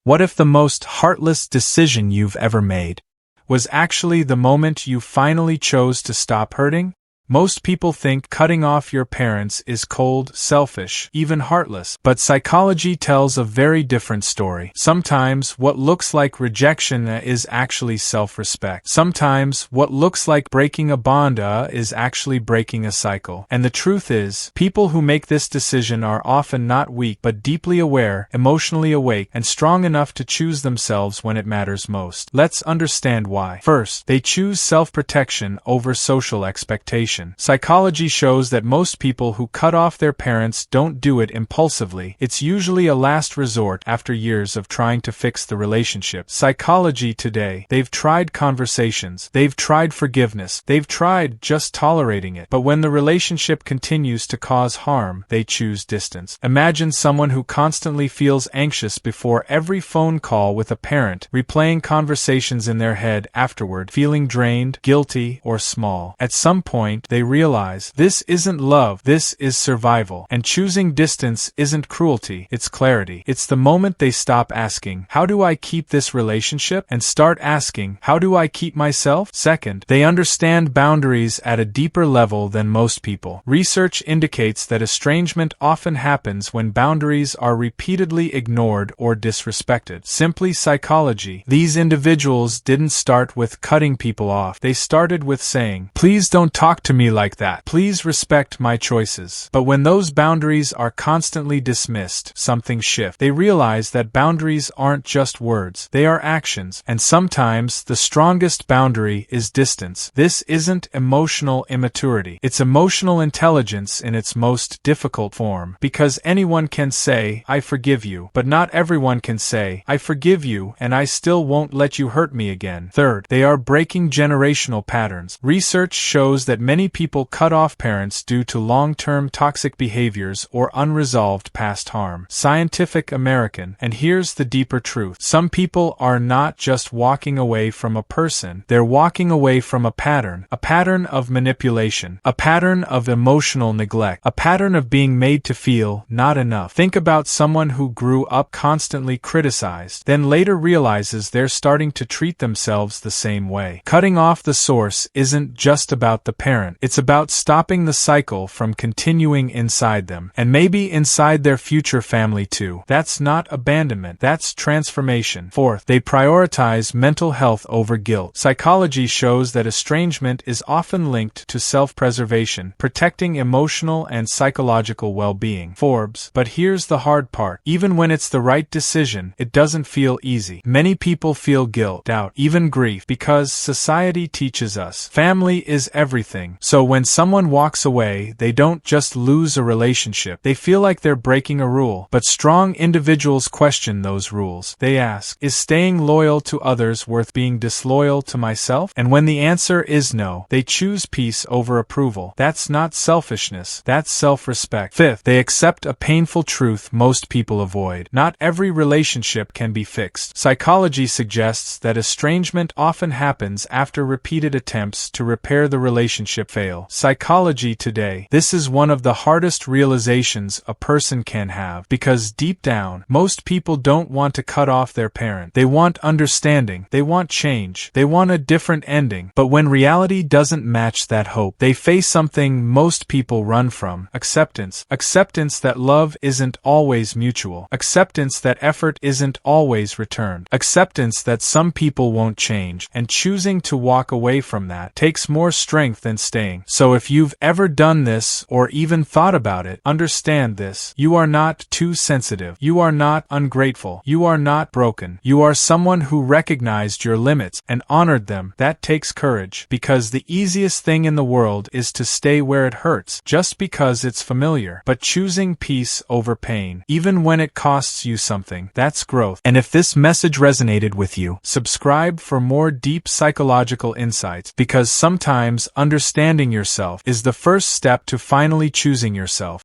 What if the most heartless decision you've ever made was actually the moment you finally chose to stop hurting? Most people think cutting off your parents is cold, selfish, even heartless, but psychology tells a very different story. Sometimes what looks like rejection is actually self-respect. Sometimes what looks like breaking a bond is actually breaking a cycle. And the truth is, people who make this decision are often not weak but deeply aware, emotionally awake, and strong enough to choose themselves when it matters most. Let's understand why. First, they choose self-protection over social expectation. Psychology shows that most people who cut off their parents don't do it impulsively. It's usually a last resort after years of trying to fix the relationship. Psychology today, they've tried conversations, they've tried forgiveness, they've tried just tolerating it. But when the relationship continues to cause harm, they choose distance. Imagine someone who constantly feels anxious before every phone call with a parent, replaying conversations in their head afterward, feeling drained, guilty, or small. At some point, they realize this isn't love, this is survival. And choosing distance isn't cruelty, it's clarity. It's the moment they stop asking, how do I keep this relationship? And start asking, how do I keep myself? Second, they understand boundaries at a deeper level than most people. Research indicates that estrangement often happens when boundaries are repeatedly ignored or disrespected. Simply psychology. These individuals didn't start with cutting people off. They started with saying, please don't talk to me like that. Please respect my choices. But when those boundaries are constantly dismissed, something shifts. They realize that boundaries aren't just words, they are actions, and sometimes the strongest boundary is distance. This isn't emotional immaturity. It's emotional intelligence in its most difficult form. Because anyone can say, I forgive you, but not everyone can say, I forgive you, and I still won't let you hurt me again. Third, they are breaking generational patterns. Research shows that many people cut off parents due to long-term toxic behaviors or unresolved past harm. Scientific American. And here's the deeper truth. Some people are not just walking away from a person, they're walking away from a pattern of manipulation, a pattern of emotional neglect, a pattern of being made to feel not enough. Think about someone who grew up constantly criticized, then later realizes they're starting to treat themselves the same way. Cutting off the source isn't just about the parent. It's about stopping the cycle from continuing inside them, and maybe inside their future family too. That's not abandonment, that's transformation. Fourth, they prioritize mental health over guilt. Psychology shows that estrangement is often linked to self-preservation, protecting emotional and psychological well-being. Forbes. But here's the hard part. Even when it's the right decision, it doesn't feel easy. Many people feel guilt, doubt, even grief, because society teaches us family is everything. So when someone walks away, they don't just lose a relationship. They feel like they're breaking a rule. But strong individuals question those rules. They ask, is staying loyal to others worth being disloyal to myself? And when the answer is no, they choose peace over approval. That's not selfishness, that's self-respect. Fifth, they accept a painful truth most people avoid. Not every relationship can be fixed. Psychology suggests that estrangement often happens after repeated attempts to repair the relationship fail. Psychology today. This is one of the hardest realizations a person can have, because deep down, most people don't want to cut off their parent. They want understanding, they want change, they want a different ending. But when reality doesn't match that hope, they face something most people run from: acceptance. Acceptance that love isn't always mutual. Acceptance that effort isn't always returned. Acceptance that some people won't change. And choosing to walk away from that takes more strength than staying. So if you've ever done this or even thought about it, understand this. You are not too sensitive. You are not ungrateful. You are not broken. You are someone who recognized your limits and honored them. That takes courage, because the easiest thing in the world is to stay where it hurts, just because it's familiar. But choosing peace over pain, even when it costs you something, that's growth. And if this message resonated with you, subscribe for more deep psychological insights, because sometimes understanding yourself is the first step to finally choosing yourself.